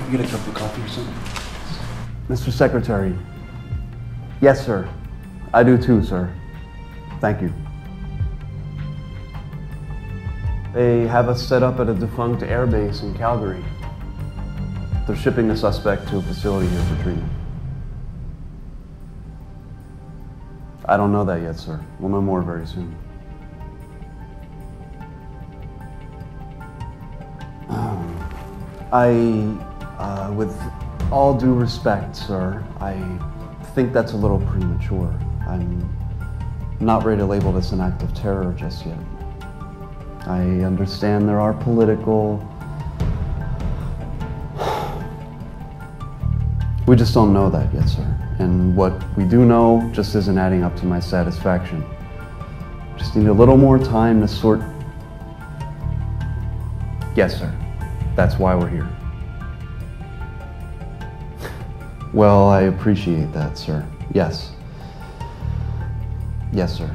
You get a cup of coffee or something? Mr. Secretary. Yes, sir. I do too, sir. Thank you. They have us set up at a defunct airbase in Calgary. They're shipping the suspect to a facility here for treatment. I don't know that yet, sir. We'll know more very soon. With all due respect, sir, I think that's a little premature. I'm not ready to label this an act of terror just yet. I understand there are political... We just don't know that yet, sir. And what we do know just isn't adding up to my satisfaction. Just need a little more time to sort... Yes, sir. That's why we're here. Well, I appreciate that, sir. Yes. Yes, sir.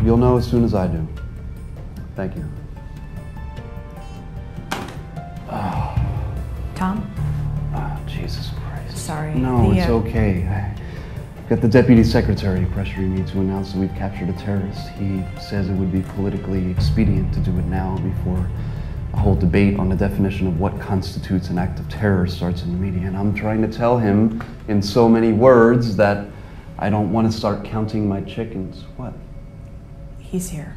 You'll know as soon as I do. Thank you. Tom? Oh, Jesus Christ. Sorry. No, it's okay. I've got the Deputy Secretary pressuring me to announce that we've captured a terrorist. He says it would be politically expedient to do it now before a whole debate on the definition of what constitutes an act of terror starts in the media. And I'm trying to tell him in so many words that I don't want to start counting my chickens. What? He's here.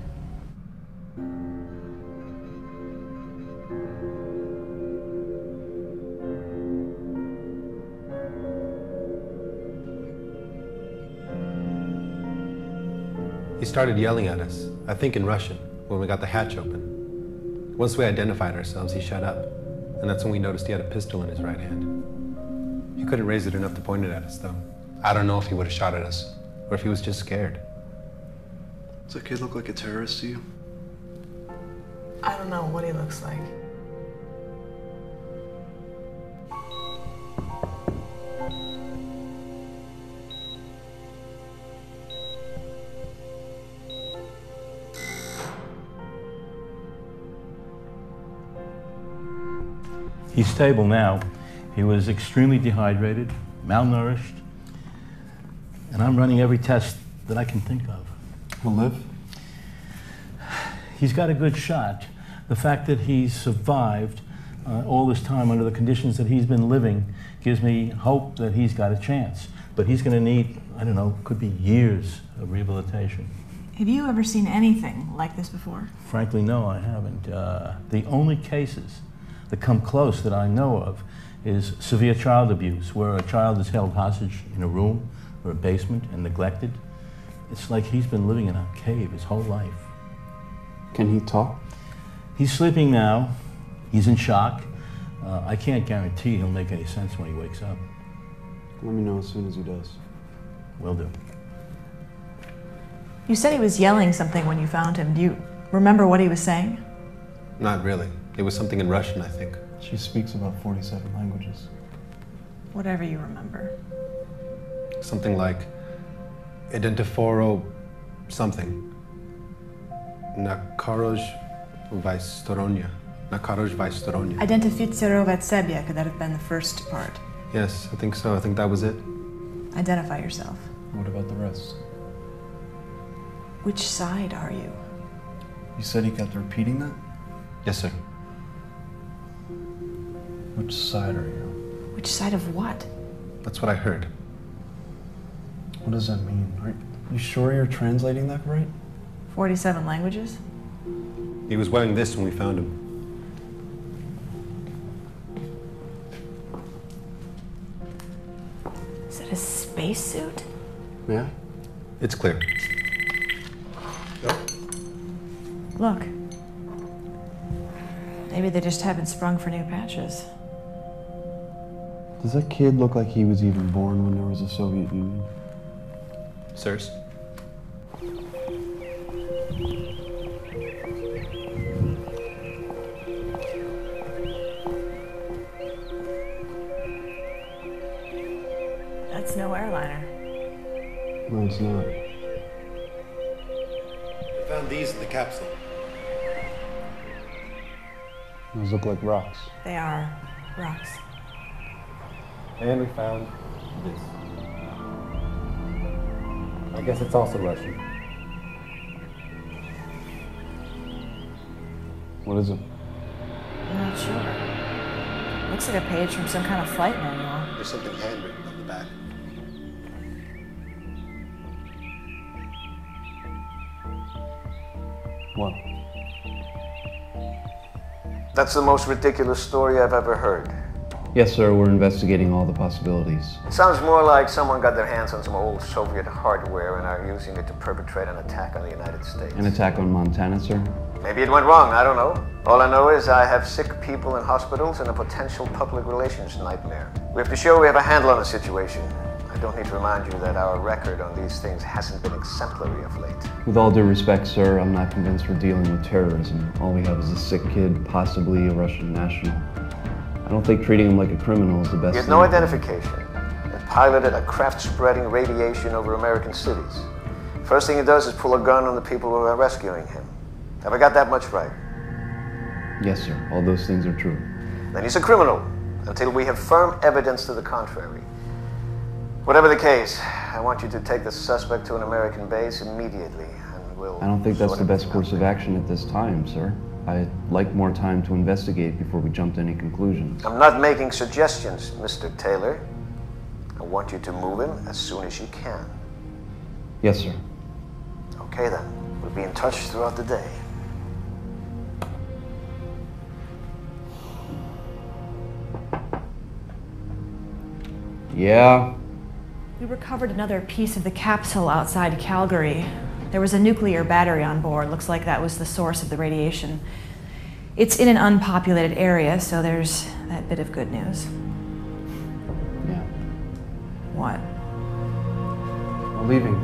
He started yelling at us, I think in Russian, when we got the hatch open. Once we identified ourselves, he shut up. And that's when we noticed he had a pistol in his right hand. He couldn't raise it enough to point it at us, though. I don't know if he would have shot at us, or if he was just scared. Does that kid look like a terrorist to you? I don't know what he looks like. He's stable now. He was extremely dehydrated, malnourished, and I'm running every test that I can think of. He'll live? He's got a good shot. The fact that he's survived all this time under the conditions that he's been living gives me hope that he's got a chance. But he's going to need, I don't know, could be years of rehabilitation. Have you ever seen anything like this before? Frankly, no, I haven't. The only cases that come close that I know of is severe child abuse, where a child is held hostage in a room or a basement and neglected. It's like he's been living in a cave his whole life. Can he talk? He's sleeping now. He's in shock. I can't guarantee he'll make any sense when he wakes up. Let me know as soon as he does. Will do. You said he was yelling something when you found him. Do you remember what he was saying? Not really. It was something in Russian, I think. She speaks about 47 languages. Whatever you remember. Something like Identiforo something. Nakaroj Vaistoronia. Nakaroj Vaistoronia. Identifицировать себя could that have been the first part? Yes, I think so. I think that was it. Identify yourself. What about the rest? Which side are you? You said he kept repeating that? Yes, sir. Which side are you? Which side of what? That's what I heard. What does that mean? Are you sure you're translating that right? 47 languages? He was wearing this when we found him. Is it a spacesuit? Yeah? It's clear. Look. Maybe they just haven't sprung for new patches. Does that kid look like he was even born when there was a Soviet Union? Sirs? That's no airliner. No, it's not. I found these in the capsule. Those look like rocks. They are. Rocks. And we found this. I guess it's also Russian. What is it? I'm not sure. Looks like a page from some kind of flight manual. There's something handwritten on the back. What? That's the most ridiculous story I've ever heard. Yes, sir, we're investigating all the possibilities. It sounds more like someone got their hands on some old Soviet hardware and are using it to perpetrate an attack on the United States. An attack on Montana, sir? Maybe it went wrong, I don't know. All I know is I have sick people in hospitals and a potential public relations nightmare. We have to show we have a handle on the situation. I don't need to remind you that our record on these things hasn't been exemplary of late. With all due respect, sir, I'm not convinced we're dealing with terrorism. All we have is a sick kid, possibly a Russian national. I don't think treating him like a criminal is the best He had thing. no identification and piloted a craft spreading radiation over American cities. First thing he does is pull a gun on the people who are rescuing him. Have I got that much right? Yes, sir. All those things are true. Then he's a criminal until we have firm evidence to the contrary. Whatever the case, I want you to take the suspect to an American base immediately, and we'll... I don't think that's sort the best everything course out of later. action at this time, sir. I'd like more time to investigate before we jump to any conclusions. I'm not making suggestions, Mr. Taylor. I want you to move him as soon as you can. Yes, sir. Okay then, we'll be in touch throughout the day. Yeah? We recovered another piece of the capsule outside Calgary. There was a nuclear battery on board. Looks like that was the source of the radiation. It's in an unpopulated area, so there's that bit of good news. Yeah. What? I'm leaving.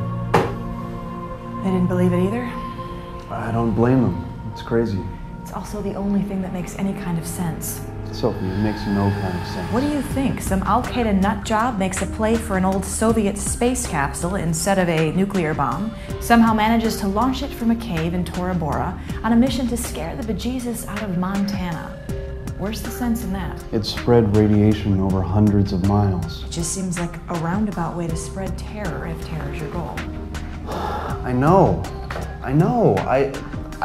They didn't believe it either? I don't blame them. It's crazy. It's also the only thing that makes any kind of sense. Sophie, it makes no kind of sense. What do you think? Some Al-Qaeda nut job makes a play for an old Soviet space capsule instead of a nuclear bomb, somehow manages to launch it from a cave in Tora Bora on a mission to scare the bejesus out of Montana. Where's the sense in that? It spread radiation over hundreds of miles. It just seems like a roundabout way to spread terror if terror's your goal. I know. I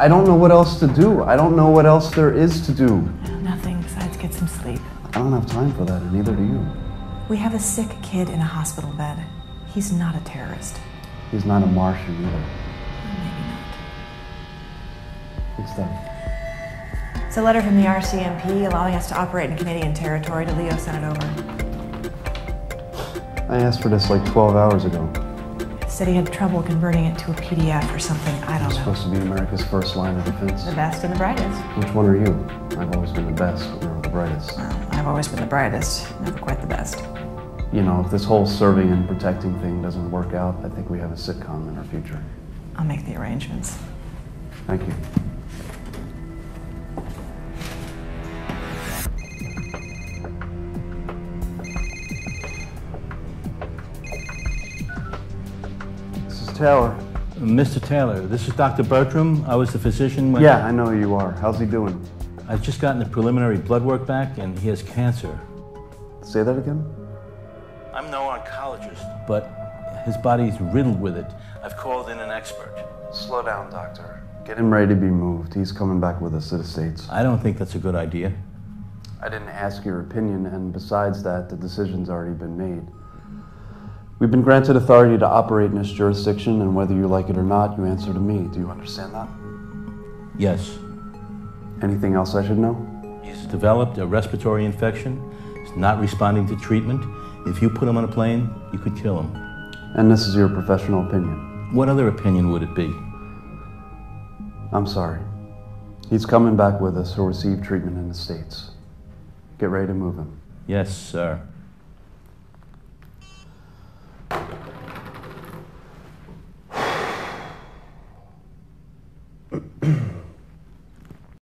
don't know what else to do. I don't know what else there is to do. Nothing besides get some sleep. I don't have time for that, and neither do you. We have a sick kid in a hospital bed. He's not a terrorist. He's not a Martian either. Maybe not. What's that? It's a letter from the RCMP allowing us to operate in Canadian territory. DeLeo sent it over. I asked for this like 12 hours ago. Said he had trouble converting it to a PDF or something. I don't It's know. supposed to be America's first line of defense. The best and the brightest. Which one are you? I've always been the best, but never the brightest. Well, I've always been the brightest, never quite the best. You know, if this whole serving and protecting thing doesn't work out, I think we have a sitcom in our future. I'll make the arrangements. Thank you. This is Taylor. Mr. Taylor, this is Dr. Bertram. I was the physician when... Yeah, I know who you are. How's he doing? I've just gotten the preliminary blood work back, and he has cancer. Say that again? I'm no oncologist, but his body's riddled with it. I've called in an expert. Slow down, doctor. Get him ready to be moved. He's coming back with us to the States. I don't think that's a good idea. I didn't ask your opinion, and besides that, the decision's already been made. We've been granted authority to operate in this jurisdiction, and whether you like it or not, you answer to me. Do you understand that? Yes. Anything else I should know? He's developed a respiratory infection. He's not responding to treatment. If you put him on a plane, you could kill him. And this is your professional opinion? What other opinion would it be? I'm sorry. He's coming back with us. He'll receive treatment in the States. Get ready to move him. Yes, sir.